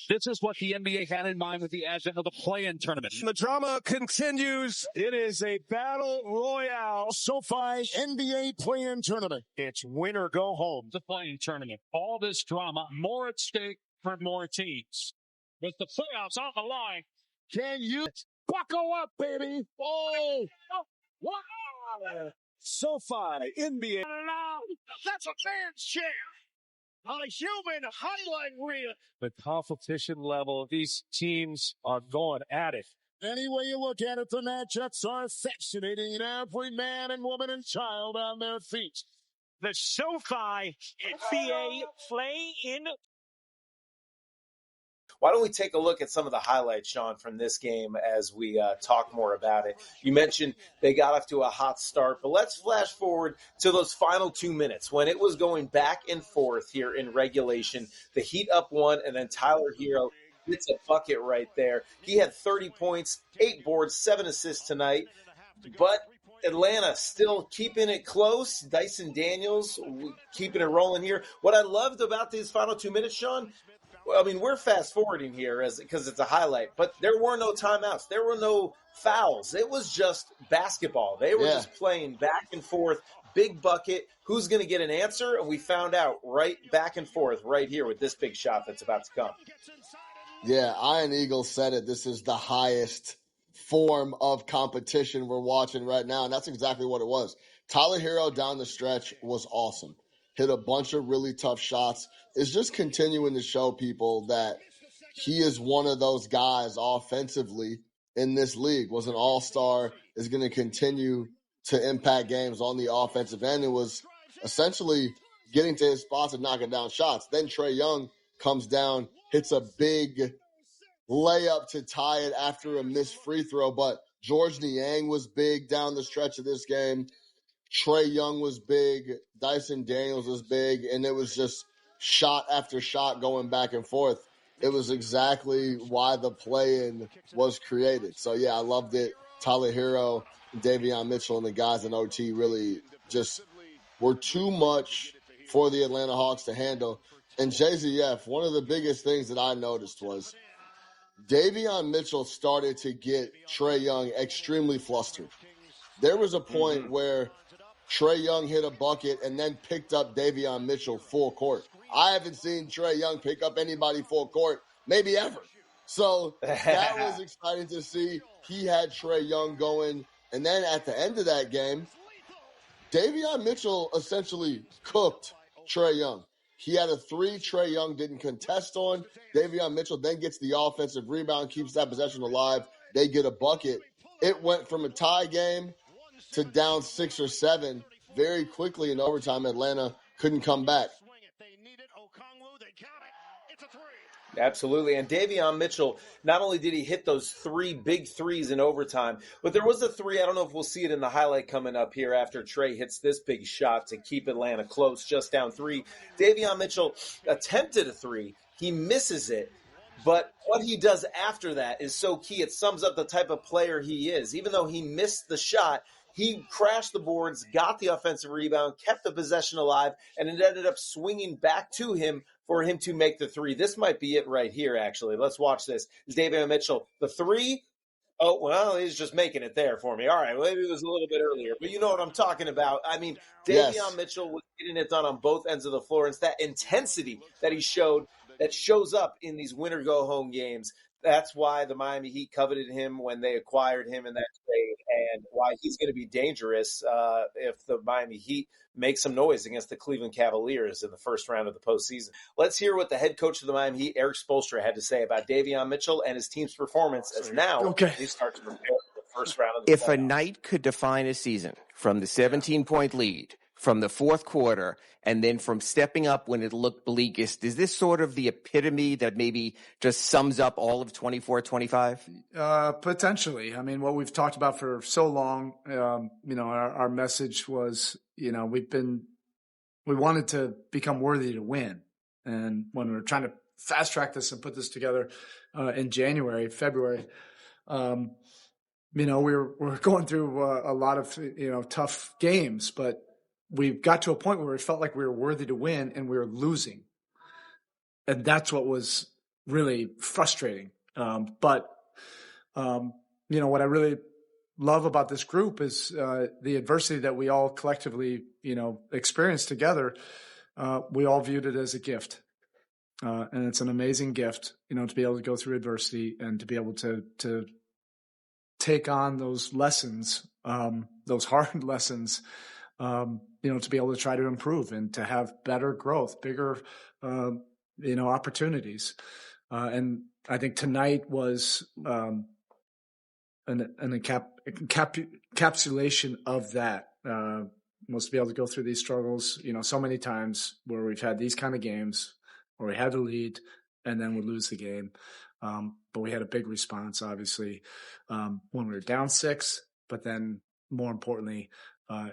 This is what the NBA had in mind with the advent of the play-in tournament. The drama continues. It is a battle royale. SoFi NBA play-in tournament. It's win or go home. The play-in tournament. All this drama, more at stake for more teams. With the playoffs on the line. Can you buckle up, baby? Oh, wow. SoFi NBA. That's a man's chair. On a human highlight reel. The competition level, these teams are going at it. Any way you look at it, the matchups are fascinating. Every man and woman and child on their feet. The SoFi NBA play-in. Why don't we take a look at some of the highlights, Sean, from this game as we talk more about it? You mentioned they got off to a hot start, but let's flash forward to those final 2 minutes when it was going back and forth here in regulation. The Heat up one, and then Tyler Hero hits a bucket right there. He had 30 points, 8 boards, 7 assists tonight, but Atlanta still keeping it close. Dyson Daniels keeping it rolling here. What I loved about these final 2 minutes, Sean, I mean, we're fast-forwarding here because it's a highlight, but there were no timeouts. There were no fouls. It was just basketball. They were just playing back and forth, big bucket. Who's going to get an answer? And we found out right back and forth right here with this big shot that's about to come. Yeah, Iron Eagle said it. This is the highest form of competition we're watching right now, and that's exactly what it was. Tyler Hero down the stretch was awesome. Hit a bunch of really tough shots. It's just continuing to show people that he is one of those guys offensively in this league, was an all-star, is going to continue to impact games on the offensive end. It was essentially getting to his spots and knocking down shots. Then Trae Young comes down, hits a big layup to tie it after a missed free throw. But George Niang was big down the stretch of this game. Trae Young was big. Dyson Daniels was big. And it was just shot after shot going back and forth. It was exactly why the play-in was created. So, yeah, I loved it. Tyler Hero, Davion Mitchell, and the guys in OT really just were too much for the Atlanta Hawks to handle. And JZF, one of the biggest things that I noticed was Davion Mitchell started to get Trae Young extremely flustered. There was a point where Trae Young hit a bucket and then picked up Davion Mitchell full court. I haven't seen Trae Young pick up anybody full court, maybe ever. So that was exciting to see. He had Trae Young going. And then at the end of that game, Davion Mitchell essentially cooked Trae Young. He had a 3 Trae Young didn't contest on. Davion Mitchell then gets the offensive rebound, keeps that possession alive. They get a bucket. It went from a tie game to down 6 or 7 very quickly in overtime. Atlanta couldn't come back. Absolutely. And Davion Mitchell, not only did he hit those 3 big threes in overtime, but there was a 3, I don't know if we'll see it in the highlight coming up here after Trae hits this big shot to keep Atlanta close, just down 3. Davion Mitchell attempted a 3. He misses it. But what he does after that is so key. It sums up the type of player he is. Even though he missed the shot, he crashed the boards, got the offensive rebound, kept the possession alive, and it ended up swinging back to him for him to make the 3. This might be it right here, actually. Let's watch this. Davion Mitchell, the 3. Oh, well, he's just making it there for me. All right, maybe it was a little bit earlier, but you know what I'm talking about. I mean, Davion Mitchell was getting it done on both ends of the floor. It's that intensity that he showed that shows up in these winner-go-home games. That's why the Miami Heat coveted him when they acquired him in that trade, and why he's going to be dangerous if the Miami Heat make some noise against the Cleveland Cavaliers in the first round of the postseason. Let's hear what the head coach of the Miami Heat, Erik Spoelstra, had to say about Davion Mitchell and his team's performance as now they start to prepare for the first round of the playoffs. If playoffs. a night could define a season from the 17-point lead, from the fourth quarter, and then from stepping up when it looked bleakest, is this sort of the epitome that maybe just sums up all of 24-25? Potentially. I mean, what we've talked about for so long, our message was, we wanted to become worthy to win. And when we were trying to fast track this and put this together in February, we were going through a lot of, tough games, but we got to a point where it felt like we were worthy to win and we were losing. And that's what was really frustrating. But what I really love about this group is the adversity that we all collectively, experienced together. We all viewed it as a gift. And it's an amazing gift, to be able to go through adversity and to be able to take on those lessons, those hard lessons, to be able to try to improve and to have better growth, bigger, opportunities. And I think tonight was an encapsulation of that. Was to be able to go through these struggles, so many times where we've had these kind of games where we had to lead and then we lose the game. But we had a big response, obviously, when we were down 6, but then more importantly,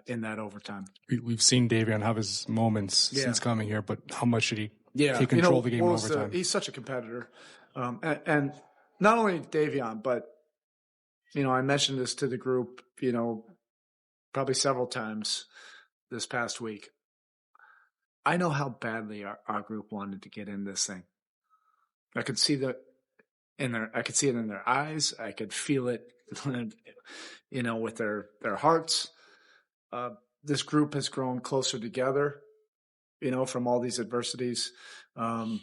in that overtime. We've seen Davion have his moments since coming here, but how much should he take control of the game in overtime? He's such a competitor. And not only Davion, but, I mentioned this to the group, probably several times this past week. I know how badly our group wanted to get in this thing. I could see I could see it in their eyes. I could feel it, with their hearts. This group has grown closer together, from all these adversities. And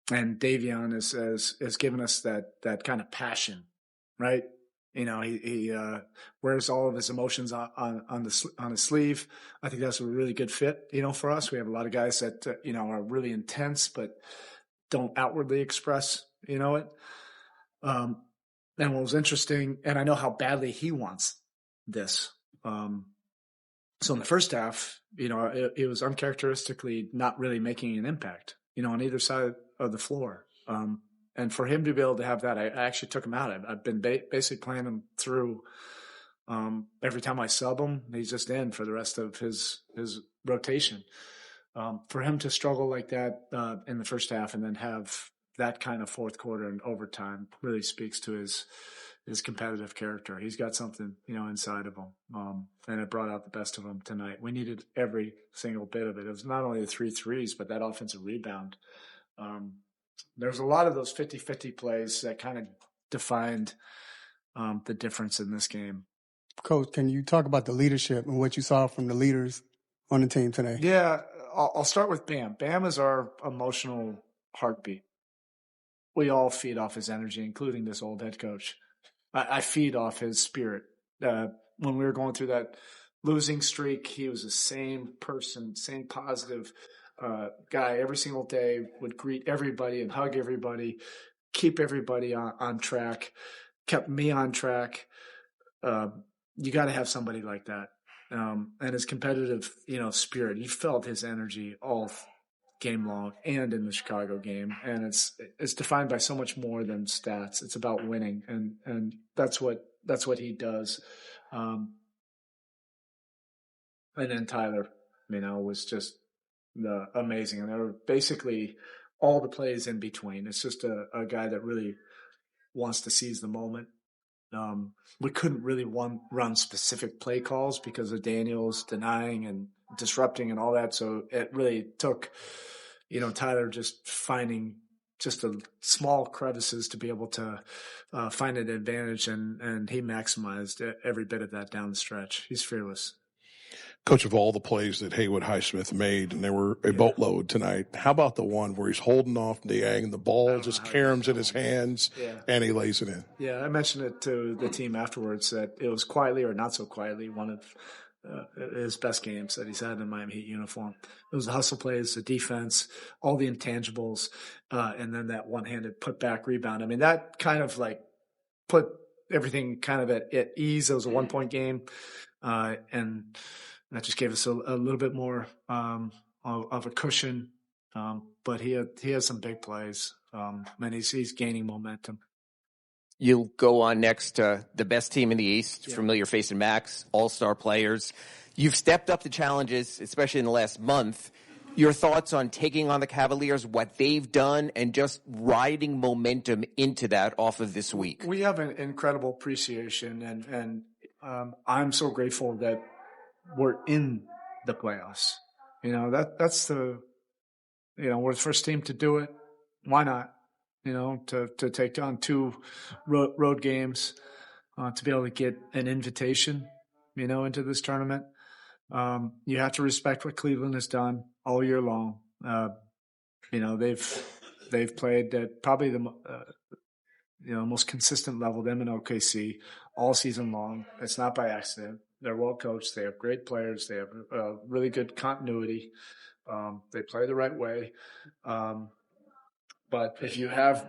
Davion has given us that kind of passion, right? He wears all of his emotions on his sleeve. I think that's a really good fit, for us. We have a lot of guys that, are really intense, but don't outwardly express, it. And what was interesting, and I know how badly he wants this. So in the first half, it was uncharacteristically not really making an impact, on either side of the floor. And for him to be able to have that, I actually took him out. I've been basically playing him through. Every time I sub him, he's just in for the rest of his rotation. For him to struggle like that in the first half and then have that kind of fourth quarter and overtime really speaks to his competitive character. He's got something, inside of him. And it brought out the best of him tonight. We needed every single bit of it. It was not only the 3 threes, but that offensive rebound. There's a lot of those 50-50 plays that kind of defined the difference in this game. Coach, can you talk about the leadership and what you saw from the leaders on the team today? Yeah, I'll start with Bam. Bam is our emotional heartbeat. We all feed off his energy, including this old head coach. I feed off his spirit. When we were going through that losing streak, he was the same person, same positive guy every single day, would greet everybody and hug everybody, keep everybody on track, kept me on track. You got to have somebody like that. And his competitive, spirit, you felt his energy all game long and in the Chicago game. And it's defined by so much more than stats. It's about winning. And that's what he does. And then Tyler, was just amazing. And there were basically all the plays in between. It's just a guy that really wants to seize the moment. We couldn't really run specific play calls because of Daniels denying and disrupting and all that. So it really took, Tyler just finding just the small crevices to be able to find an advantage. And he maximized every bit of that down the stretch. He's fearless. Coach, of all the plays that Haywood Highsmith made, and there were a boatload tonight, how about the one where he's holding off Niang, the ball just caroms in his hands, and he lays it in? Yeah, I mentioned it to the team afterwards that it was quietly or not so quietly one of his best games that he's had in the Miami Heat uniform. It was the hustle plays, the defense, all the intangibles, and then that one-handed put-back rebound. I mean, that kind of put everything kind of at ease. It was a one-point game, and that just gave us a little bit more of a cushion. But he has some big plays, and he's gaining momentum. You'll go on next to the best team in the East, familiar face and Max, all-star players. You've stepped up the challenges, especially in the last month. Your thoughts on taking on the Cavaliers, what they've done, and just riding momentum into that off of this week? We have an incredible appreciation, and I'm so grateful that we're in the playoffs. That's we're the first team to do it. why not? To take on 2 road games, to be able to get an invitation, into this tournament. You have to respect what Cleveland has done all year long. They've played at probably the most consistent level, them and OKC, all season long. It's not by accident. They're well coached. They have great players. They have really good continuity. They play the right way. But if you have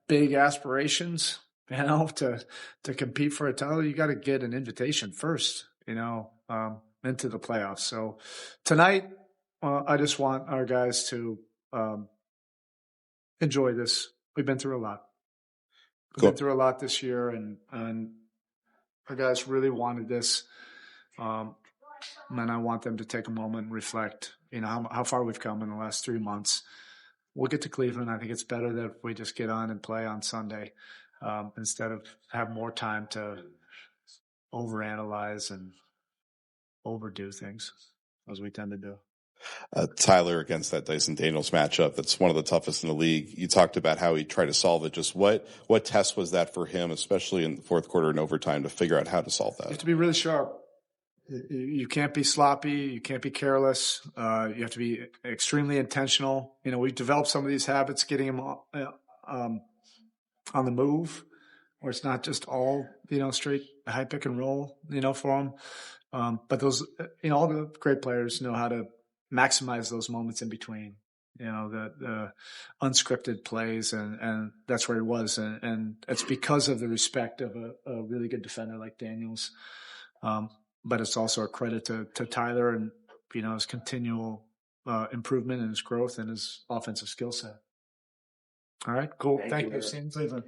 big aspirations, to compete for a title, you got to get an invitation first, into the playoffs. So tonight, I just want our guys to enjoy this. We've been through a lot. We've been through a lot this year, and our guys really wanted this. And I want them to take a moment and reflect, how far we've come in the last 3 months. We'll get to Cleveland. I think it's better that we just get on and play on Sunday instead of have more time to overanalyze and overdo things, as we tend to do. Tyler, against that Dyson Daniels matchup, that's one of the toughest in the league. You talked about how he tried to solve it. Just what test was that for him, especially in the fourth quarter and overtime, to figure out how to solve that? You have to be really sharp. You can't be sloppy. You can't be careless. You have to be extremely intentional. We've developed some of these habits, getting him on the move, where it's not just all, straight high pick and roll, for him. But those, all the great players know how to maximize those moments in between, the unscripted plays, and that's where he was. And it's because of the respect of a really good defender like Daniels. But it's also a credit to Tyler and, his continual improvement and his growth and his offensive skill set. All right, cool. Thank you. See you in Cleveland.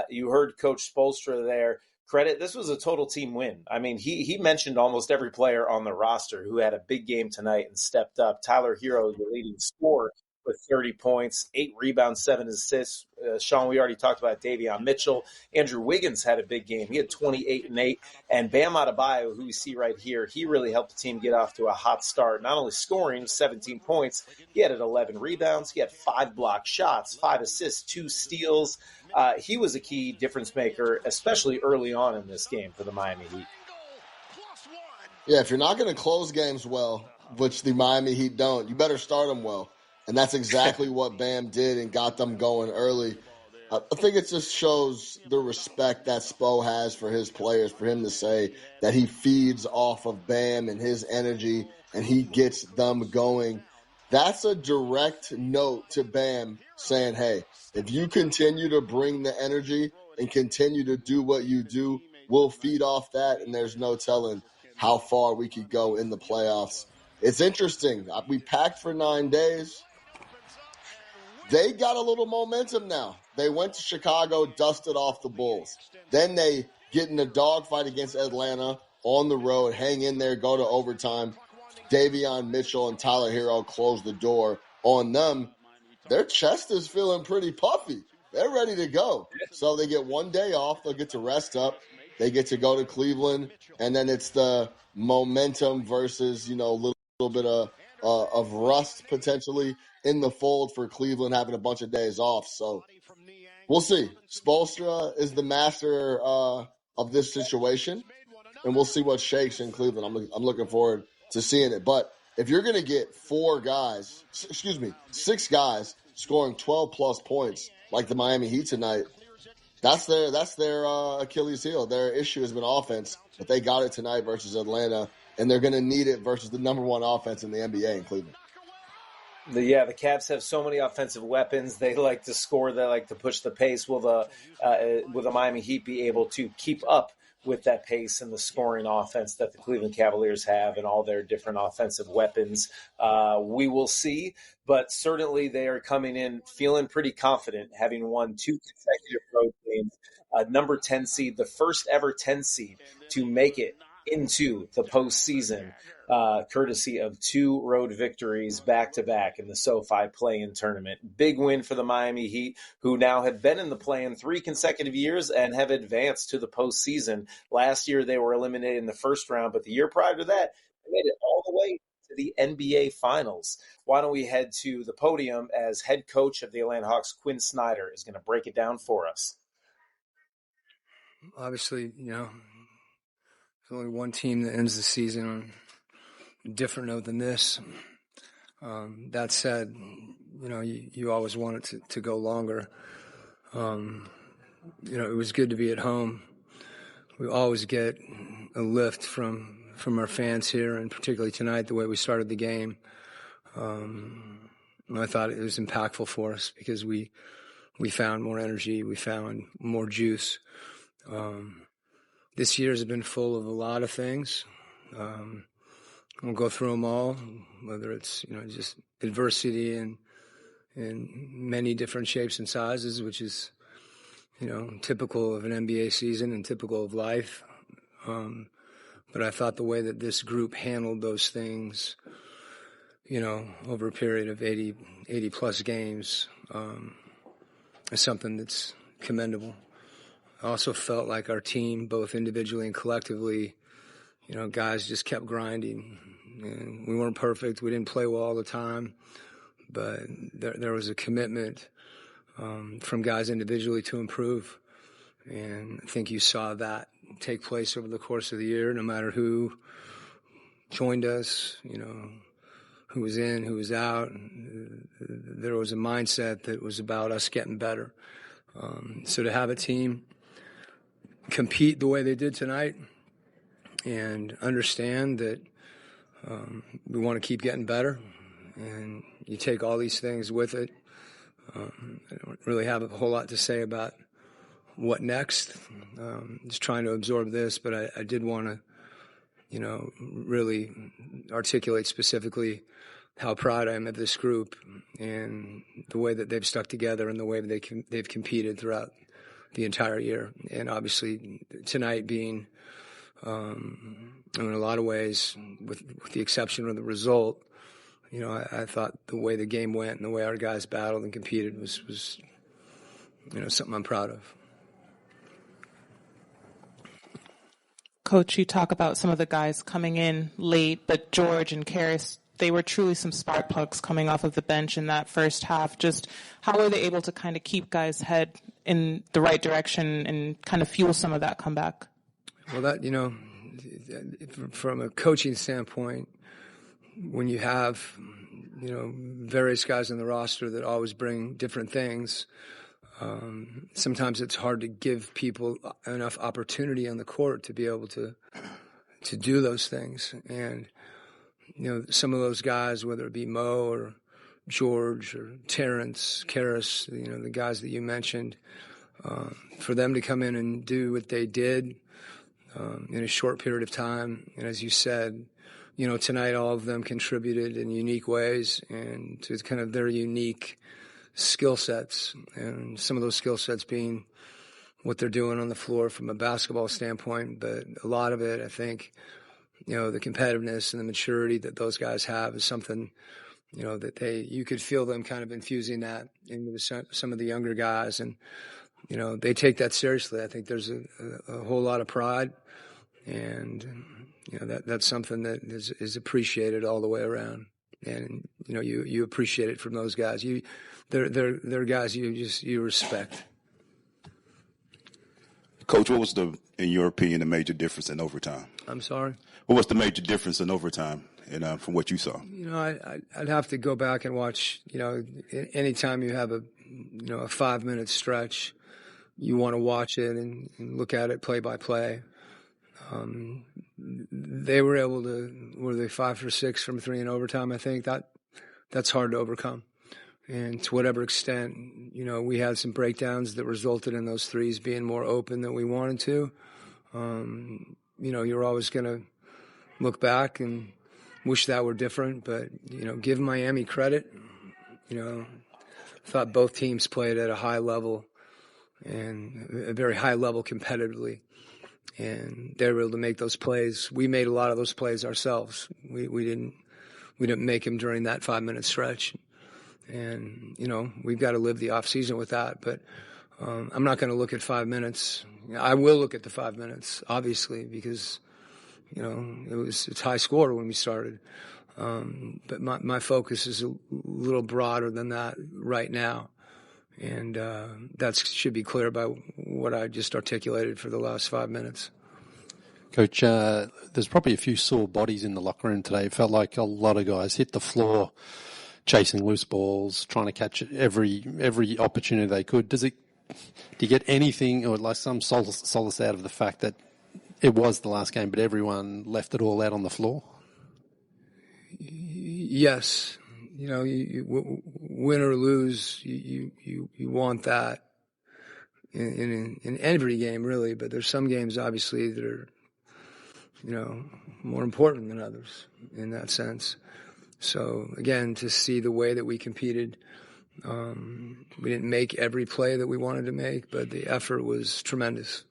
You heard Coach Spoelstra there. Credit, this was a total team win. I mean, he mentioned almost every player on the roster who had a big game tonight and stepped up. Tyler Hero, the leading scorer, with 30 points, 8 rebounds, 7 assists. Sean, we already talked about Davion Mitchell. Andrew Wiggins had a big game. He had 28 and 8. And Bam Adebayo, who we see right here, he really helped the team get off to a hot start. Not only scoring 17 points, he had 11 rebounds. He had 5 blocked shots, 5 assists, 2 steals. He was a key difference maker, especially early on in this game for the Miami Heat. Yeah, if you're not going to close games well, which the Miami Heat don't, you better start them well. And that's exactly what Bam did and got them going early. I think it just shows the respect that Spo has for his players, for him to say that he feeds off of Bam and his energy and he gets them going. That's a direct note to Bam saying, hey, if you continue to bring the energy and continue to do what you do, we'll feed off that, and there's no telling how far we could go in the playoffs. It's interesting. We packed for 9 days. They got a little momentum now. They went to Chicago, dusted off the Bulls. Then they get in a dogfight against Atlanta on the road, hang in there, go to overtime. Davion Mitchell and Tyler Hero close the door on them. Their chest is feeling pretty puffy. They're ready to go. So they get 1 day off. They'll get to rest up. They get to go to Cleveland. And then it's the momentum versus, a little bit of rust potentially in the fold for Cleveland having a bunch of days off. So we'll see. Spoelstra is the master of this situation, and we'll see what shakes in Cleveland. I'm looking forward to seeing it. But if you're going to get 6 guys scoring 12-plus points like the Miami Heat tonight, that's their Achilles heel. Their issue has been offense, but they got it tonight versus Atlanta, and they're going to need it versus the number 1 offense in the NBA in Cleveland. The Cavs have so many offensive weapons. They like to score. They like to push the pace. Will the Miami Heat be able to keep up with that pace and the scoring offense that the Cleveland Cavaliers have and all their different offensive weapons? We will see. But certainly they are coming in feeling pretty confident, having won 2 consecutive road games. Number 10 seed, the first ever 10 seed to make it into the postseason, courtesy of 2 road victories back-to-back in the SoFi play-in tournament. Big win for the Miami Heat, who now have been in the play-in 3 consecutive years and have advanced to the postseason. Last year, they were eliminated in the first round, but the year prior to that, they made it all the way to the NBA Finals. Why don't we head to the podium as head coach of the Atlanta Hawks, Quin Snyder, is going to break it down for us. Obviously, there's only one team that ends the season on a different note than this. That said, you always want it to go longer. It was good to be at home. We always get a lift from our fans here, and particularly tonight, the way we started the game. I thought it was impactful for us because we found more energy, we found more juice. This year has been full of a lot of things. We'll go through them all, whether it's just adversity in many different shapes and sizes, which is typical of an NBA season and typical of life. But I thought the way that this group handled those things, over a period of 80 plus games, is something that's commendable. I also felt like our team, both individually and collectively, guys just kept grinding. And we weren't perfect. We didn't play well all the time, but there was a commitment from guys individually to improve. And I think you saw that take place over the course of the year, no matter who joined us, who was in, who was out. There was a mindset that was about us getting better. So to have a team compete the way they did tonight and understand that we want to keep getting better, and you take all these things with it. I don't really have a whole lot to say about what next. Just trying to absorb this, but I did want to, really articulate specifically how proud I am of this group and the way that they've stuck together and the way that they've competed throughout the entire year. And obviously tonight being, in a lot of ways, with the exception of the result, I thought the way the game went and the way our guys battled and competed was something I'm proud of. Coach, you talk about some of the guys coming in late, but George and Karras, they were truly some spark plugs coming off of the bench in that first half. Just how were they able to kind of keep guys' head in the right direction and kind of fuel some of that comeback? Well, that, from a coaching standpoint, when you have, various guys on the roster that always bring different things, sometimes it's hard to give people enough opportunity on the court to be able to do those things. And, some of those guys, whether it be Mo or George or Terrence, Karras, the guys that you mentioned, for them to come in and do what they did in a short period of time. And as you said, tonight all of them contributed in unique ways and to kind of their unique skill sets, and some of those skill sets being what they're doing on the floor from a basketball standpoint. But a lot of it, I think, the competitiveness and the maturity that those guys have is something, that you could feel them kind of infusing that into some of the younger guys. And, they take that seriously. I think there's a whole lot of pride, and, that's something that is appreciated all the way around. And, you appreciate it from those guys. They're guys you respect. Coach, what was in your opinion, the major difference in overtime? I'm sorry? What was the major difference in overtime from what you saw? I'd have to go back and watch, anytime you have a 5-minute stretch, you want to watch it and look at it play by play. They were able to, were they 5 for 6 from 3 in overtime? I think that's hard to overcome. And to whatever extent, we had some breakdowns that resulted in those threes being more open than we wanted to. You're always going to look back and wish that were different, but, give Miami credit. I thought both teams played at a high level and a very high level competitively. And they were able to make those plays. We made a lot of those plays ourselves. We didn't make them during that 5-minute stretch. And, we've got to live the off season with that, but, I'm not going to look at 5 minutes. I will look at the 5 minutes, obviously, because, it's high score when we started. But my focus is a little broader than that right now. And that should be clear by what I just articulated for the last 5 minutes. Coach, there's probably a few sore bodies in the locker room today. It felt like a lot of guys hit the floor chasing loose balls, trying to catch every opportunity they could. Do you get anything or like some solace out of the fact that it was the last game, but everyone left it all out on the floor? Yes. You win or lose, you want that in every game, really. But there's some games, obviously, that are, more important than others in that sense. So, again, to see the way that we competed, we didn't make every play that we wanted to make, but the effort was tremendous.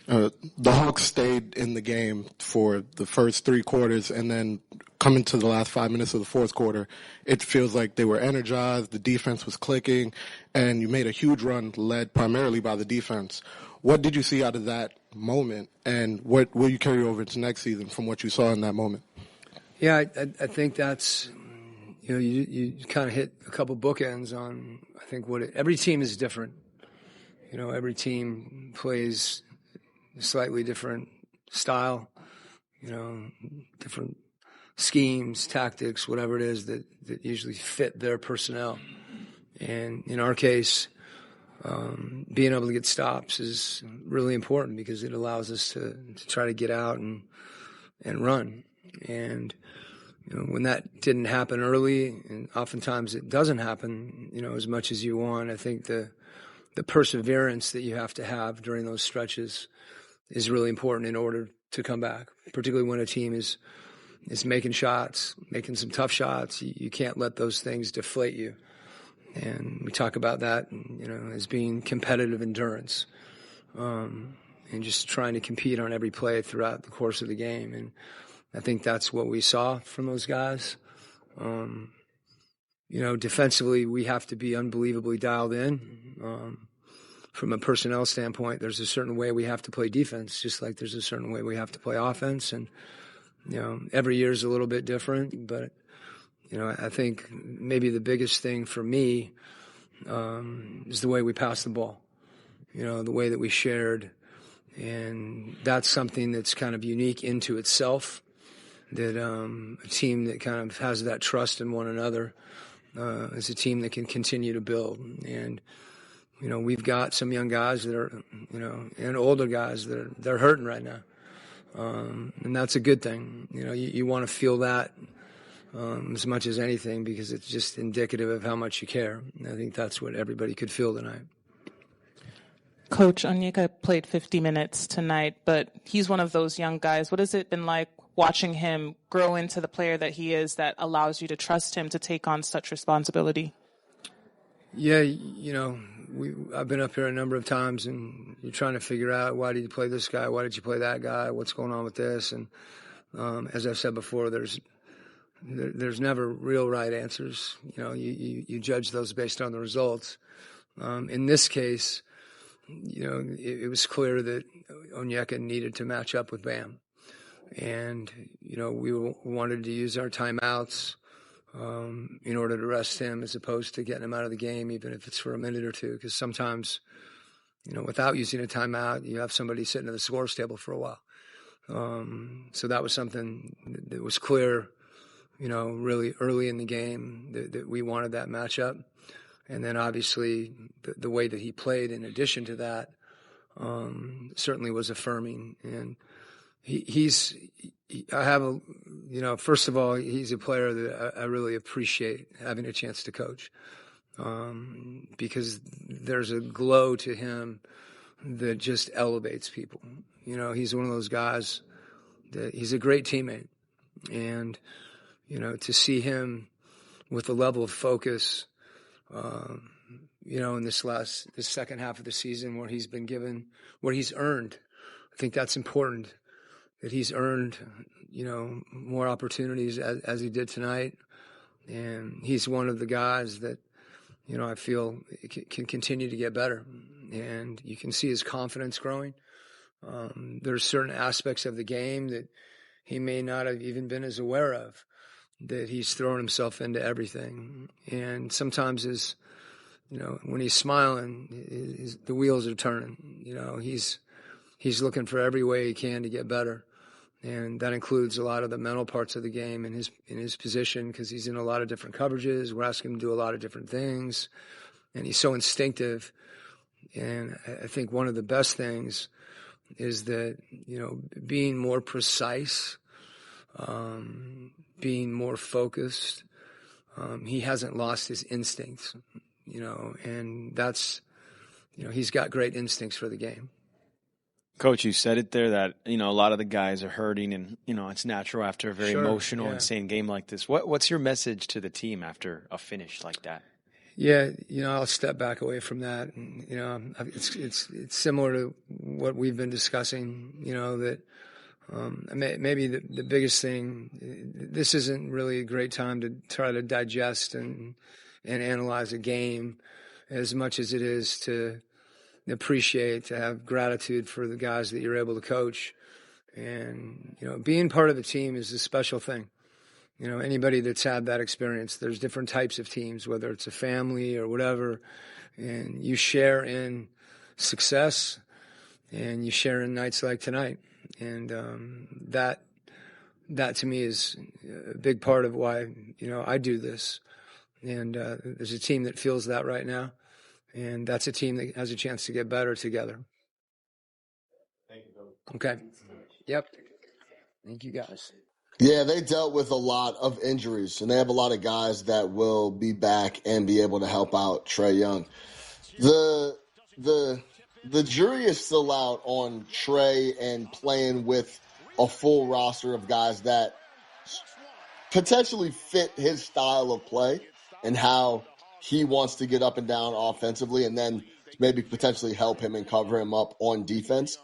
The Hawks stayed in the game for the first 3 quarters, and then coming to the last 5 minutes of the fourth quarter, it feels like they were energized, the defense was clicking, and you made a huge run led primarily by the defense. What did you see out of that moment, and what will you carry over into next season from what you saw in that moment? Yeah, I think that's, you kind of hit a couple bookends on, I think, every team is different. Every team plays a slightly different style, different schemes, tactics, whatever it is that usually fit their personnel. And in our case, being able to get stops is really important because it allows us to try to get out and run. And when that didn't happen early, and oftentimes it doesn't happen, as much as you want, I think the perseverance that you have to have during those stretches is really important in order to come back, particularly when a team is making shots, making some tough shots. You can't let those things deflate you. And we talk about that, as being competitive endurance, and just trying to compete on every play throughout the course of the game. And I think that's what we saw from those guys. Defensively, we have to be unbelievably dialed in. From a personnel standpoint, there's a certain way we have to play defense, just like there's a certain way we have to play offense. And, every year is a little bit different, but, I think maybe the biggest thing for me is the way we pass the ball, the way that we shared. And that's something that's kind of unique into itself, that a team that kind of has that trust in one another is a team that can continue to build. And, we've got some young guys that are, and older guys that they're hurting right now. And that's a good thing. You want to feel that as much as anything because it's just indicative of how much you care. And I think that's what everybody could feel tonight. Coach, Onyeka played 50 minutes tonight, but he's one of those young guys. What has it been like watching him grow into the player that he is that allows you to trust him to take on such responsibility? Yeah, I've been up here a number of times, and you're trying to figure out, why did you play this guy? Why did you play that guy? What's going on with this? And as I've said before, there's never real right answers. You judge those based on the results. In this case, it was clear that Onyeka needed to match up with Bam. And, we wanted to use our timeouts in order to rest him as opposed to getting him out of the game, even if it's for a minute or two. Because sometimes, without using a timeout, you have somebody sitting at the scores table for a while. So that was something that was clear, really early in the game that we wanted that matchup. And then obviously the way that he played in addition to that certainly was affirming. And first of all, he's a player that I really appreciate having a chance to coach because there's a glow to him that just elevates people. He's one of those guys that he's a great teammate. And, to see him with the level of focus, in this second half of the season where he's been given what he's earned, I think that's important. That he's earned, more opportunities as he did tonight. And he's one of the guys that, I feel can continue to get better. And you can see his confidence growing. There's certain aspects of the game that he may not have even been as aware of, that he's thrown himself into everything. And sometimes when he's smiling, the wheels are turning. He's looking for every way he can to get better. And that includes a lot of the mental parts of the game in his position, because he's in a lot of different coverages. We're asking him to do a lot of different things. And he's so instinctive. And I think one of the best things is that, being more precise, being more focused, he hasn't lost his instincts, and that's, he's got great instincts for the game. Coach, you said it there that, a lot of the guys are hurting, and, it's natural after a very emotional, insane game like this. What's your message to the team after a finish like that? Yeah, I'll step back away from that. And, it's similar to what we've been discussing, that maybe the biggest thing, this isn't really a great time to try to digest and analyze a game as much as it is to appreciate, to have gratitude for the guys that you're able to coach. And, being part of a team is a special thing. Anybody that's had that experience, there's different types of teams, whether it's a family or whatever, and you share in success and you share in nights like tonight. And that to me is a big part of why, I do this. And there's a team that feels that right now. And that's a team that has a chance to get better together. Thank you, okay. Yep. Thank you, guys. Yeah, they dealt with a lot of injuries, and they have a lot of guys that will be back and be able to help out Trae Young. The jury is still out on Trae and playing with a full roster of guys that potentially fit his style of play and how he wants to get up and down offensively, and then maybe potentially help him and cover him up on defense.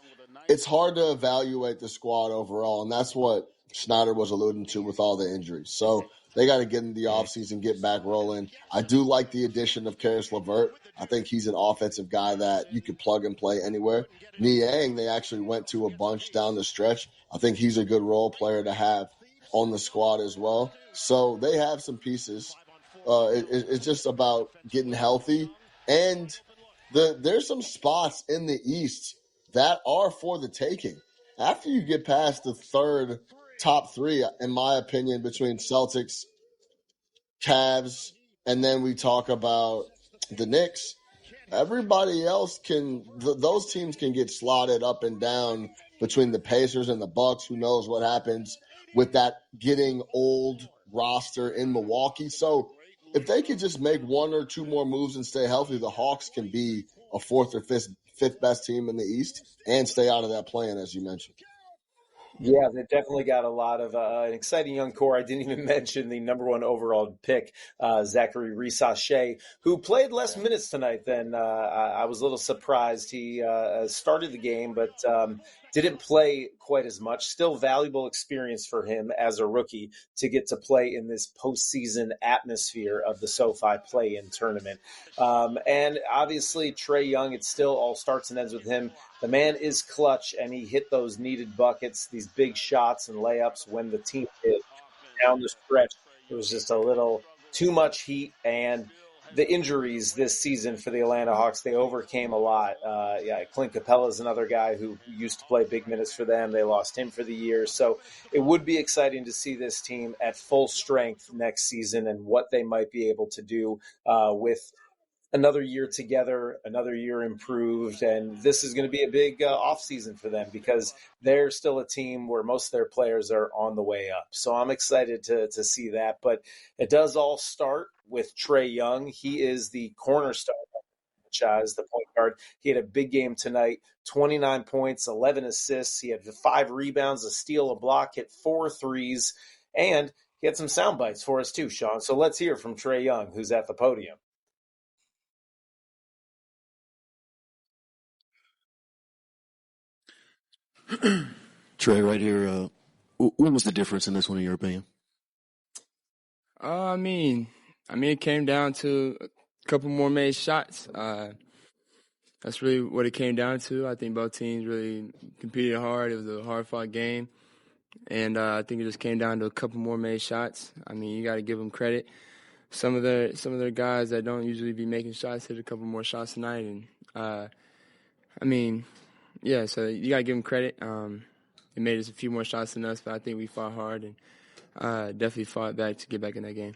It's hard to evaluate the squad overall, and that's what Snyder was alluding to with all the injuries. So they got to get in the offseason, get back rolling. I do like the addition of Caris LeVert. I think he's an offensive guy that you could plug and play anywhere. Niang, they actually went to a bunch down the stretch. I think he's a good role player to have on the squad as well. So they have some pieces. It's just about getting healthy. And there's some spots in the East that are for the taking. After you get past the third top three, in my opinion, between Celtics, Cavs, and then we talk about the Knicks, everybody else those teams can get slotted up and down between the Pacers and the Bucks. Who knows what happens with that getting old roster in Milwaukee. So if they could just make one or two more moves and stay healthy, the Hawks can be a fourth or fifth best team in the East and stay out of that play-in, as you mentioned. Yeah, they definitely got a lot of an exciting young core. I didn't even mention the number one overall pick, Zachary Rissache, who played less minutes tonight than I was a little surprised. He started the game, but didn't play quite as much. Still valuable experience for him as a rookie to get to play in this postseason atmosphere of the SoFi play-in tournament. And obviously, Trae Young, it still all starts and ends with him. The man is clutch, and he hit those needed buckets, these big shots and layups when the team did down the stretch. It was just a little too much heat, and the injuries this season for the Atlanta Hawks, they overcame a lot. Clint Capella is another guy who used to play big minutes for them. They lost him for the year. So it would be exciting to see this team at full strength next season and what they might be able to do with another year together, another year improved, and this is going to be a big offseason for them because they're still a team where most of their players are on the way up. So I'm excited to see that, but it does all start with Trae Young. He is the cornerstone of the franchise, the point guard. He had a big game tonight, 29 points, 11 assists. He had 5 rebounds, a steal, a block, hit 4 threes, and he had some sound bites for us too, Sean. So let's hear from Trae Young, who's at the podium. Trae, right here. What was the difference in this one, in your opinion? I mean, it came down to a couple more made shots. That's really what it came down to. I think both teams really competed hard. It was a hard-fought game. And I think it just came down to a couple more made shots. I mean, you got to give them credit. Some of their guys that don't usually be making shots hit a couple more shots tonight. And, I mean, yeah, so you got to give them credit. They made us a few more shots than us, but I think we fought hard and definitely fought back to get back in that game.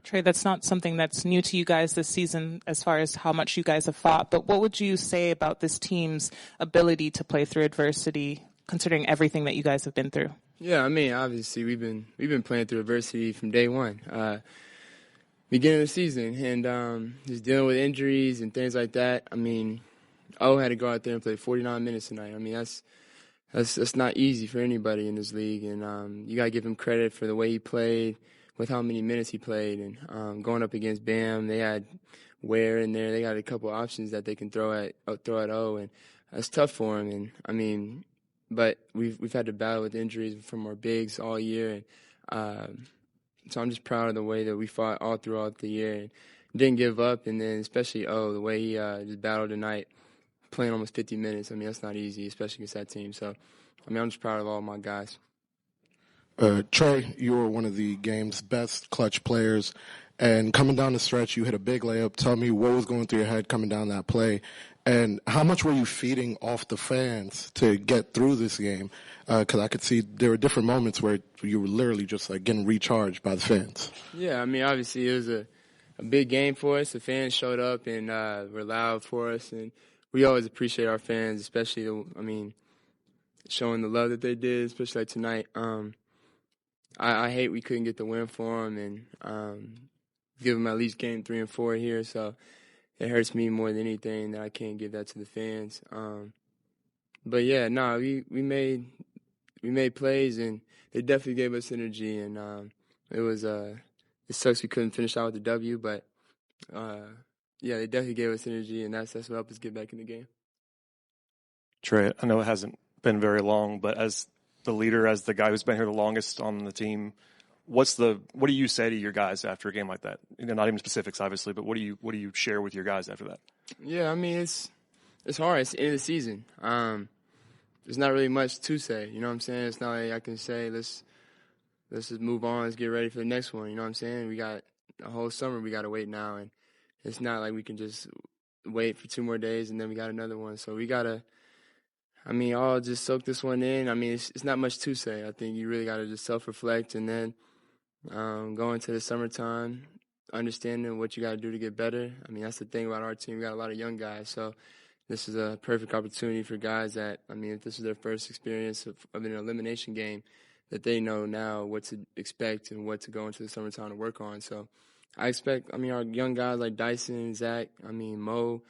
Trae, that's not something that's new to you guys this season as far as how much you guys have fought, but what would you say about this team's ability to play through adversity, considering everything that you guys have been through? Yeah, I mean, obviously we've been playing through adversity from day one, beginning of the season, and just dealing with injuries and things like that. I mean, O had to go out there and play 49 minutes tonight. I mean, that's not easy for anybody in this league, and you got to give him credit for the way he played, with how many minutes he played, and going up against Bam, they had Ware in there. They got a couple options that they can throw at O, and that's tough for him. And I mean, but we've had to battle with injuries from our bigs all year, and so I'm just proud of the way that we fought all throughout the year and didn't give up. And then especially O, the way he just battled tonight, playing almost 50 minutes. I mean, that's not easy, especially against that team. So, I mean, I'm just proud of all my guys. Trae, you were one of the game's best clutch players, and coming down the stretch, you hit a big layup. Tell me what was going through your head coming down that play, and how much were you feeding off the fans to get through this game? Because I could see there were different moments where you were literally just like getting recharged by the fans. Yeah, I mean, obviously it was a big game for us. The fans showed up and were loud for us, and we always appreciate our fans, especially showing the love that they did, especially like tonight. I hate we couldn't get the win for them and give them at least game 3 and 4 here. So it hurts me more than anything that I can't give that to the fans. But yeah, no, we made plays and they definitely gave us energy. And it sucks we couldn't finish out with the W, but yeah, they definitely gave us energy, and that's what helped us get back in the game. Trae, I know it hasn't been very long, but as the leader, as the guy who's been here the longest on the team, what do you say to your guys after a game like that? You know, not even specifics, obviously, but what do you share with your guys after that? Yeah, I mean, it's hard. It's the end of the season. There's not really much to say. You know what I'm saying? It's not like I can say let's just move on. Let's get ready for the next one. You know what I'm saying? We got a whole summer we got to wait now, and it's not like we can just wait for 2 more days and then we got another one. So we got to. I mean, I'll just soak this one in. I mean, it's not much to say. I think you really got to just self-reflect and then go into the summertime, understanding what you got to do to get better. I mean, that's the thing about our team. We got a lot of young guys, so this is a perfect opportunity for guys that, I mean, if this is their first experience of an elimination game, that they know now what to expect and what to go into the summertime to work on. So I expect, I mean, our young guys like Dyson, Zach, I mean, Mo,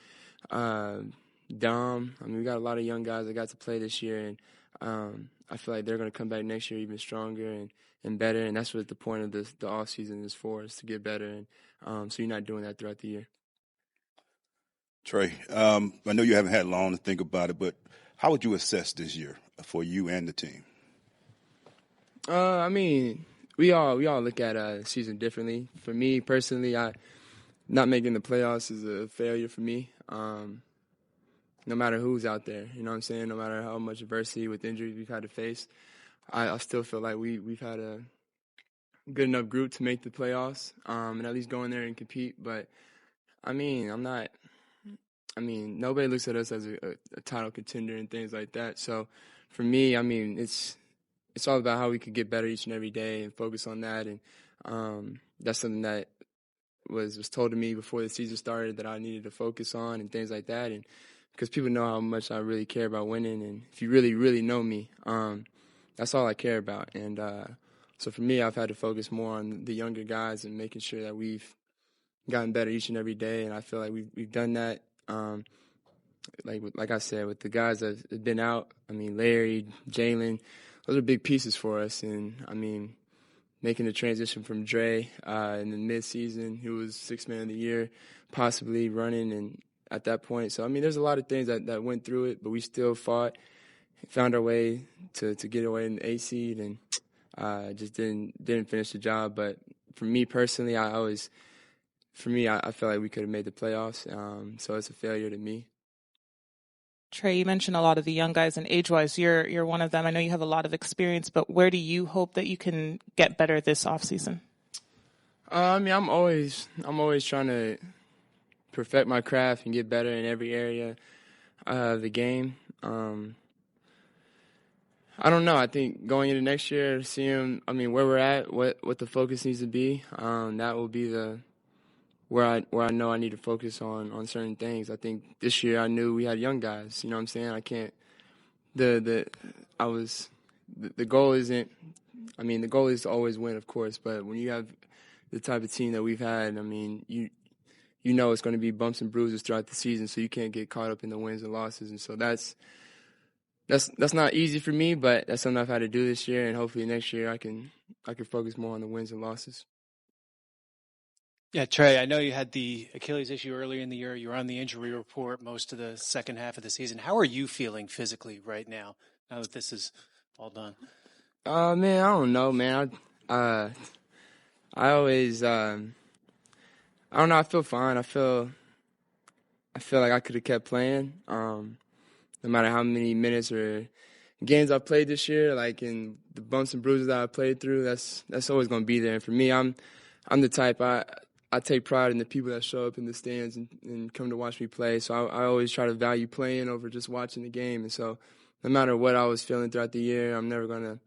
Dom. I mean, we got a lot of young guys that got to play this year, and I feel like they're going to come back next year even stronger and better, and that's what the point of the off season is for, is to get better, and so you're not doing that throughout the year. Trae, I know you haven't had long to think about it, but how would you assess this year for you and the team? I mean, we all look at the season differently. For me personally, not making the playoffs is a failure for me. No matter who's out there, you know what I'm saying? No matter how much adversity with injuries we've had to face, I still feel like we've had a good enough group to make the playoffs and at least go in there and compete. But, I mean, nobody looks at us as a title contender and things like that. So, for me, I mean, it's all about how we could get better each and every day and focus on that. And that's something that was told to me before the season started that I needed to focus on and things like that. And because people know how much I really care about winning. And if you really, really know me, that's all I care about. And so for me, I've had to focus more on the younger guys and making sure that we've gotten better each and every day. And I feel like we've done that. Like I said, with the guys that have been out, I mean, Larry, Jalen, those are big pieces for us. And, I mean, making the transition from Dre in the midseason, who was 6th man of the year, possibly running and at that point. So, I mean, there's a lot of things that went through it, but we still fought, found our way to get away in the 8th seed, and just didn't finish the job. But for me personally, I feel like we could have made the playoffs. So it's a failure to me. Trae, you mentioned a lot of the young guys, and age-wise, you're one of them. I know you have a lot of experience, but where do you hope that you can get better this offseason? I'm always trying to perfect my craft and get better in every area of the game. I don't know. I think going into next year, seeing where we're at, what the focus needs to be, that will be where I know I need to focus on certain things. I think this year I knew we had young guys. You know what I'm saying? I can't. The goal isn't. The goal is to always win, of course. But when you have the type of team that we've had, you know it's going to be bumps and bruises throughout the season, so you can't get caught up in the wins and losses. And so that's not easy for me, but that's something I've had to do this year, and hopefully next year I can focus more on the wins and losses. Yeah, Trae, I know you had the Achilles issue earlier in the year. You were on the injury report most of the second half of the season. How are you feeling physically right now that this is all done? Man, I don't know, man. I always, I don't know. I feel fine. I feel like I could have kept playing. No matter how many minutes or games I played this year, like in the bumps and bruises that I played through, that's always going to be there. And for me, I'm the type, I take pride in the people that show up in the stands and come to watch me play. So I always try to value playing over just watching the game. And so no matter what I was feeling throughout the year, I'm never going to,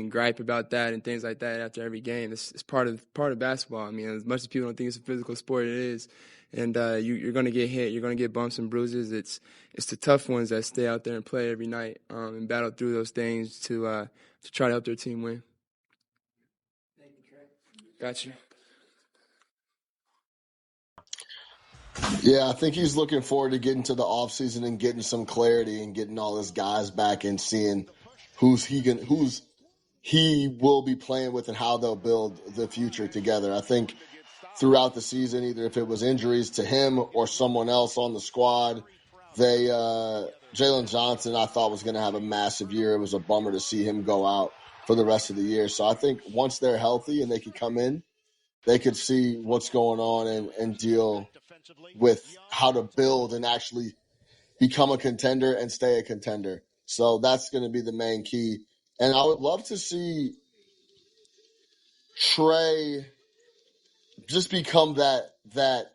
gripe about that and things like that after every game. It's part of basketball. As much as people don't think it's a physical sport, it is. And you're going to get hit. You're going to get bumps and bruises. It's the tough ones that stay out there and play every night and battle through those things to try to help their team win. Thank you, Trae. Got you. Yeah, I think he's looking forward to getting to the offseason and getting some clarity and getting all his guys back and seeing who's he will be playing with and how they'll build the future together. I think throughout the season, either if it was injuries to him or someone else on the squad, Jalen Johnson, I thought was going to have a massive year. It was a bummer to see him go out for the rest of the year. So I think once they're healthy and they could come in, they could see what's going on and deal with how to build and actually become a contender and stay a contender. So that's going to be the main key. And I would love to see Trae just become that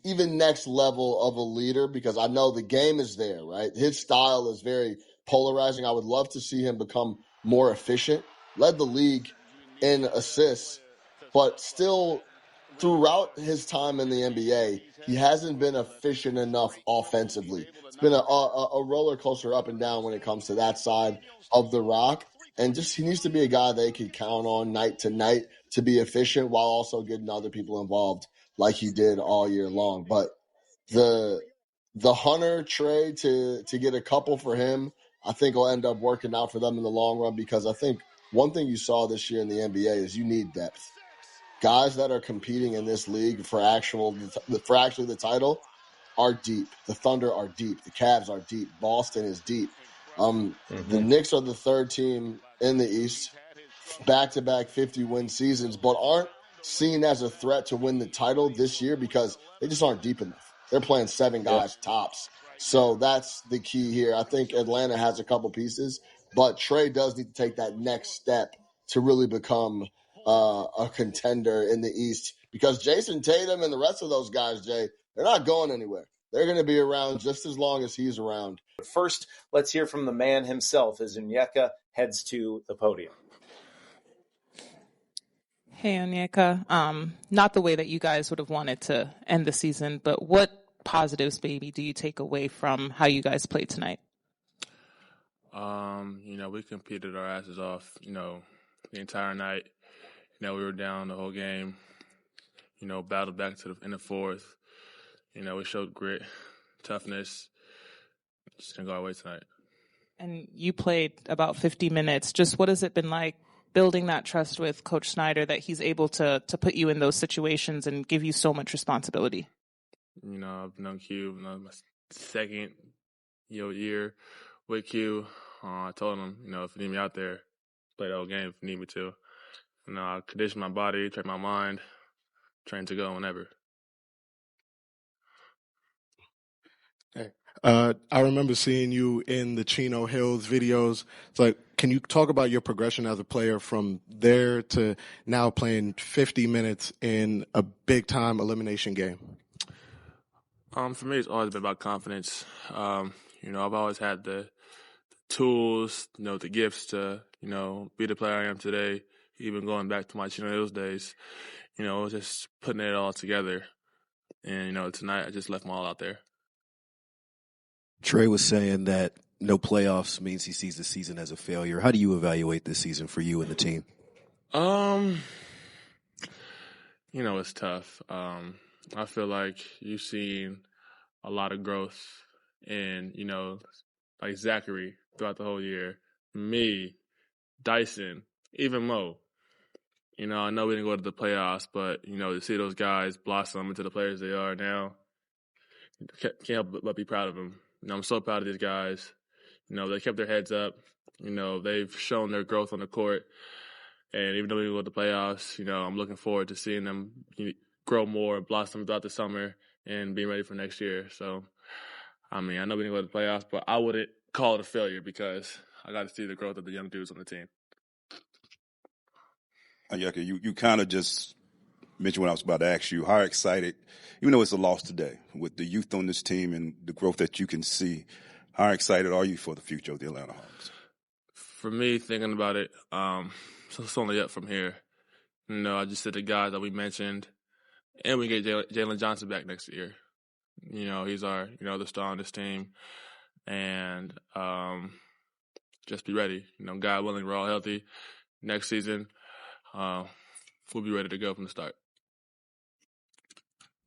even next level of a leader, because I know the game is there, right? His style is very polarizing. I would love to see him become more efficient, led the league in assists, but still throughout his time in the NBA, he hasn't been efficient enough offensively. It's been a roller coaster up and down when it comes to that side of the rock. And just he needs to be a guy they can count on night to night to be efficient while also getting other people involved like he did all year long. But the Hunter trade to get a couple for him, I think will end up working out for them in the long run, because I think one thing you saw this year in the NBA is you need depth. Guys that are competing in this league for actually the title are deep. The Thunder are deep. The Cavs are deep. Boston is deep. The Knicks are the third team in the East, back-to-back 50-win seasons, but aren't seen as a threat to win the title this year because they just aren't deep enough. They're playing 7 guys tops. So that's the key here. I think Atlanta has a couple pieces, but Trae does need to take that next step to really become a contender in the East, because Jason Tatum and the rest of those guys, Jay, they're not going anywhere. They're going to be around just as long as he's around. First, let's hear from the man himself as Onyeka heads to the podium. Hey, Onyeka. Not the way that you guys would have wanted to end the season, but what positives, baby, do you take away from how you guys played tonight? We competed our asses off, the entire night. We were down the whole game, battled back in the fourth. We showed grit, toughness. Just didn't go our way tonight. And you played about 50 minutes. Just what has it been like building that trust with Coach Snyder that he's able to put you in those situations and give you so much responsibility? I've known Q, my second year with Q. I told him, if you need me out there, play the whole game if you need me to. I condition my body, train my mind, train to go whenever. I remember seeing you in the Chino Hills videos. It's like, can you talk about your progression as a player from there to now playing 50 minutes in a big-time elimination game? For me, it's always been about confidence. I've always had the tools, the gifts to, be the player I am today. Even going back to my Chino Hills days, just putting it all together. And, tonight I just left them all out there. Trae was saying that no playoffs means he sees the season as a failure. How do you evaluate this season for you and the team? It's tough. I feel like you've seen a lot of growth in, like Zachary throughout the whole year. Me, Dyson, even Mo. I know we didn't go to the playoffs, but, to see those guys blossom into the players they are now, can't help but be proud of them. I'm so proud of these guys. They kept their heads up. They've shown their growth on the court. And even though we didn't go to the playoffs, I'm looking forward to seeing them grow more, blossom throughout the summer, and being ready for next year. So, I know we didn't go to the playoffs, but I wouldn't call it a failure because I got to see the growth of the young dudes on the team. Onyeka, you kind of just mentioned what I was about to ask you. How excited, even though it's a loss today, with the youth on this team and the growth that you can see, how excited are you for the future of the Atlanta Hawks? For me, thinking about it, so it's only up from here. I just said the guys that we mentioned, and we get Jalen Johnson back next year. He's our, the star on this team. And just be ready. God willing, we're all healthy. Next season, we'll be ready to go from the start.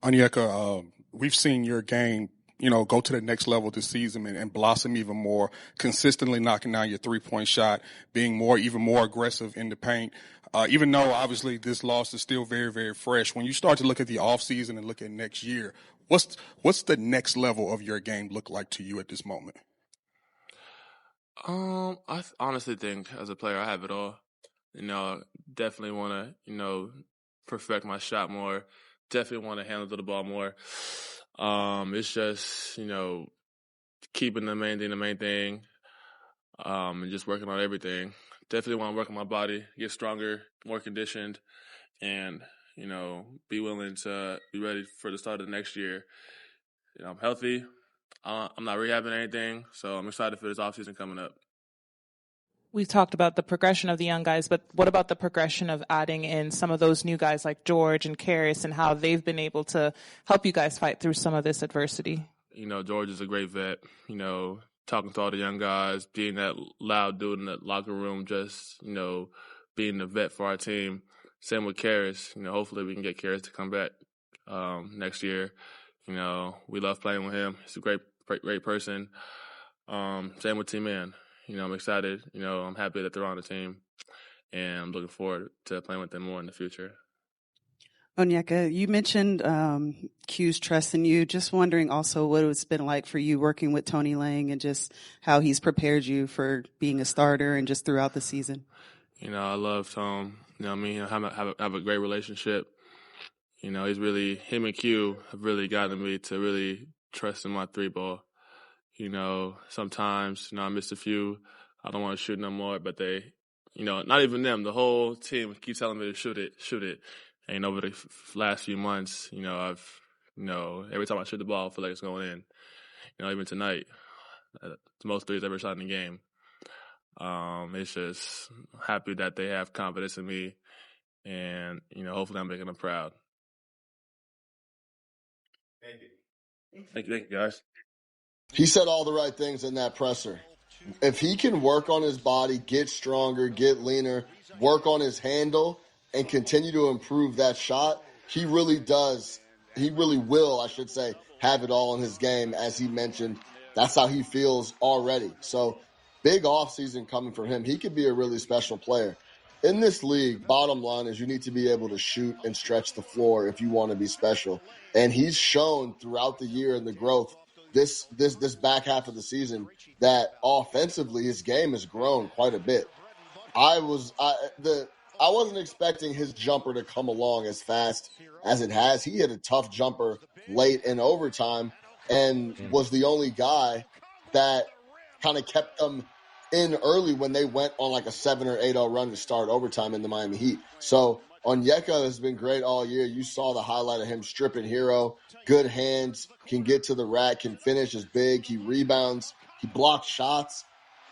Onyeka, we've seen your game, go to the next level this season and blossom even more, consistently knocking down your three-point shot, being even more aggressive in the paint. Even though, obviously, this loss is still very, very fresh, when you start to look at the offseason and look at next year, what's the next level of your game look like to you at this moment? I honestly think as a player I have it all. Definitely want to, perfect my shot more. Definitely want to handle the ball more. It's just, keeping the main thing, and just working on everything. Definitely want to work on my body, get stronger, more conditioned, and, be willing to be ready for the start of the next year. I'm healthy. I'm not rehabbing anything, so I'm excited for this offseason coming up. We talked about the progression of the young guys, but what about the progression of adding in some of those new guys like George and Karis and how they've been able to help you guys fight through some of this adversity? George is a great vet. Talking to all the young guys, being that loud dude in the locker room, just, being the vet for our team. Same with Karis. Hopefully we can get Karis to come back next year. We love playing with him. He's a great person. Same with T-Man. I'm excited. I'm happy that they're on the team, and I'm looking forward to playing with them more in the future. Onyeka, you mentioned Q's trust in you. Just wondering also what it's been like for you working with Tony Lang and just how he's prepared you for being a starter and just throughout the season. I love Tom. Me and him have a great relationship. He's really, him and Q have really gotten me to really trust in my three ball. Sometimes, I missed a few. I don't want to shoot no more, but they, not even them, the whole team keeps telling me to shoot it. And over the last few months, I've, every time I shoot the ball, I feel like it's going in. Even tonight, the most threes I've ever shot in the game. It's just happy that they have confidence in me, and, hopefully I'm making them proud. Thank you, guys. He said all the right things in that presser. If he can work on his body, get stronger, get leaner, work on his handle, and continue to improve that shot, he really will, I should say, have it all in his game. As he mentioned, that's how he feels already. So big offseason coming for him. He could be a really special player. In this league, bottom line is you need to be able to shoot and stretch the floor if you want to be special. And he's shown throughout the year and the growth this back half of the season that offensively his game has grown quite a bit. I wasn't expecting his jumper to come along as fast as it has. He hit a tough jumper late in overtime, and was the only guy that kind of kept them in early when they went on like a 7 or 8-0 run to start overtime in the Miami Heat. So Onyeka has been great all year. You saw the highlight of him stripping Hero. Good hands, can get to the rack, can finish, is big. He rebounds. He blocks shots.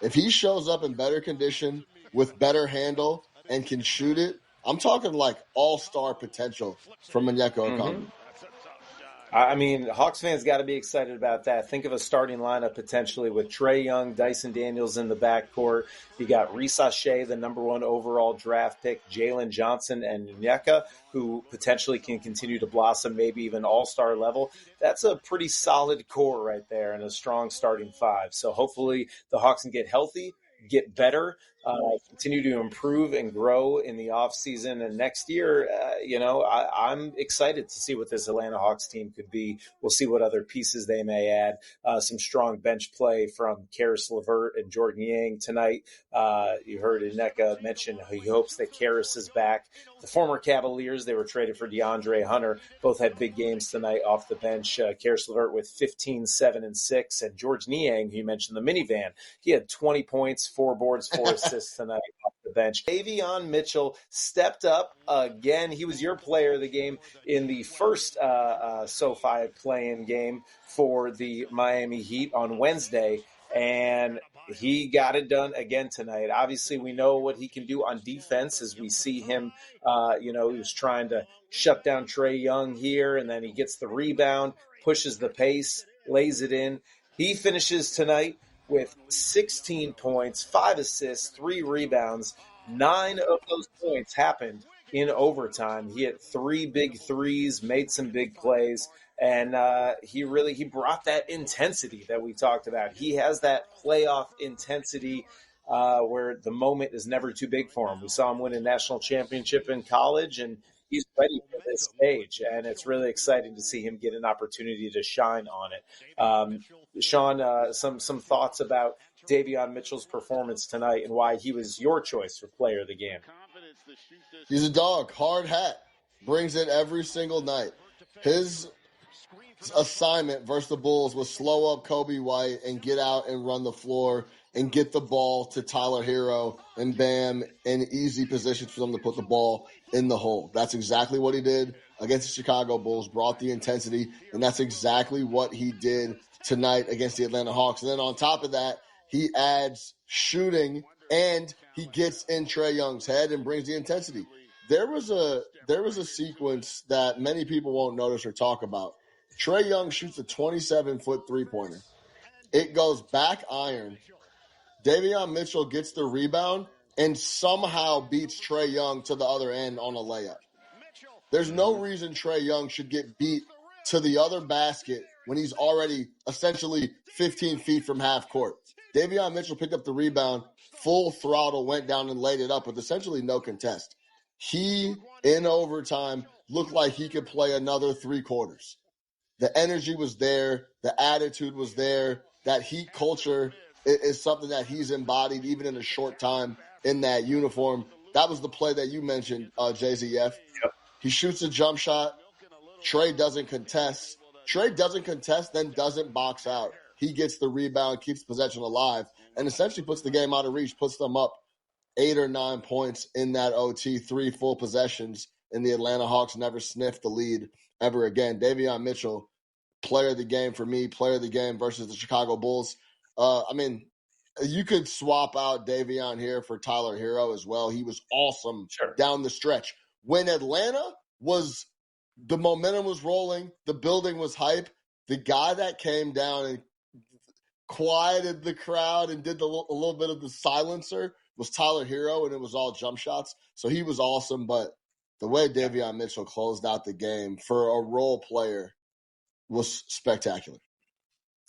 If he shows up in better condition with better handle and can shoot it, I'm talking like all-star potential from Onyeka Okongwu. I mean, Hawks fans got to be excited about that. Think of a starting lineup potentially with Trae Young, Dyson Daniels in the backcourt. You got Reese Shea, the number 1 overall draft pick, Jalen Johnson, and Onyeka, who potentially can continue to blossom, maybe even all-star level. That's a pretty solid core right there and a strong starting 5. So hopefully the Hawks can get healthy, get better, continue to improve and grow in the offseason. And next year, I'm excited to see what this Atlanta Hawks team could be. We'll see what other pieces they may add. Some strong bench play from Karis LeVert and Jordan Yang tonight. You heard Onyeka mention he hopes that Karis is back. The former Cavaliers, they were traded for DeAndre Hunter, both had big games tonight off the bench. Karis LeVert with 15, 7, and 6. And George Niang, who you mentioned the minivan, he had 20 points, 4 boards, 4 assists tonight off the bench. Davion Mitchell stepped up again. He was your player of the game in the first SoFi play-in game for the Miami Heat on Wednesday. And he got it done again tonight. Obviously, we know what he can do on defense as we see him. He was trying to shut down Trae Young here, and then he gets the rebound, pushes the pace, lays it in. He finishes tonight with 16 points, 5 assists, 3 rebounds. 9 of those points happened in overtime. He hit 3 big threes, made some big plays. And he brought that intensity that we talked about. He has that playoff intensity where the moment is never too big for him. We saw him win a national championship in college, and he's ready for this stage. And it's really exciting to see him get an opportunity to shine on it. Sean, some thoughts about Davion Mitchell's performance tonight and why he was your choice for player of the game. He's a dog, hard hat, brings it every single night. His assignment versus the Bulls was slow up Kobe White and get out and run the floor and get the ball to Tyler Hero and Bam in easy positions for them to put the ball in the hole. That's exactly what he did against the Chicago Bulls, brought the intensity, and that's exactly what he did tonight against the Atlanta Hawks. And then on top of that, he adds shooting and he gets in Trae Young's head and brings the intensity. There was a sequence that many people won't notice or talk about. Trae Young shoots a 27-foot three-pointer. It goes back iron. Davion Mitchell gets the rebound and somehow beats Trae Young to the other end on a layup. There's no reason Trae Young should get beat to the other basket when he's already essentially 15 feet from half court. Davion Mitchell picked up the rebound, full throttle, went down and laid it up with essentially no contest. He, in overtime, looked like he could play another 3 quarters. The energy was there. The attitude was there. That Heat culture is something that he's embodied even in a short time in that uniform. That was the play that you mentioned, JZF. Yep. He shoots a jump shot. Trae doesn't contest. Then doesn't box out. He gets the rebound, keeps possession alive, and essentially puts the game out of reach, puts them up 8 or 9 points in that OT, 3 full possessions, and the Atlanta Hawks never sniffed the lead ever again. Davion Mitchell, player of the game for me, player of the game versus the Chicago Bulls. You could swap out Davion here for Tyler Hero as well. He was awesome down the stretch. When Atlanta was, the momentum was rolling, the building was hype, the guy that came down and quieted the crowd and did a little bit of the silencer was Tyler Hero, and it was all jump shots. So he was awesome, but the way Davion Mitchell closed out the game for a role player was spectacular.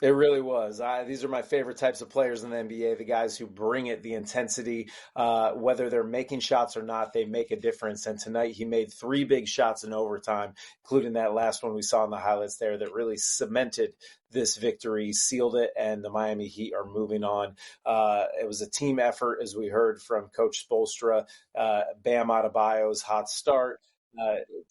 It really was. These are my favorite types of players in the NBA, the guys who bring it, the intensity, whether they're making shots or not, they make a difference. And tonight he made 3 big shots in overtime, including that last one we saw in the highlights there that really cemented this victory, sealed it, and the Miami Heat are moving on. It was a team effort, as we heard from Coach Spoelstra. Bam Adebayo's hot start.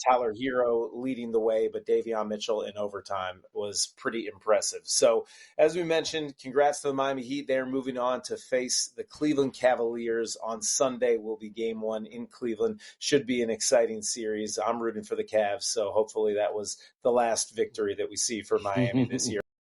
Tyler Hero leading the way, but Davion Mitchell in overtime was pretty impressive. So, as we mentioned, congrats to the Miami Heat. They're moving on to face the Cleveland Cavaliers on Sunday. Will be game 1 in Cleveland. Should be an exciting series. I'm rooting for the Cavs, so hopefully that was the last victory that we see for Miami this year.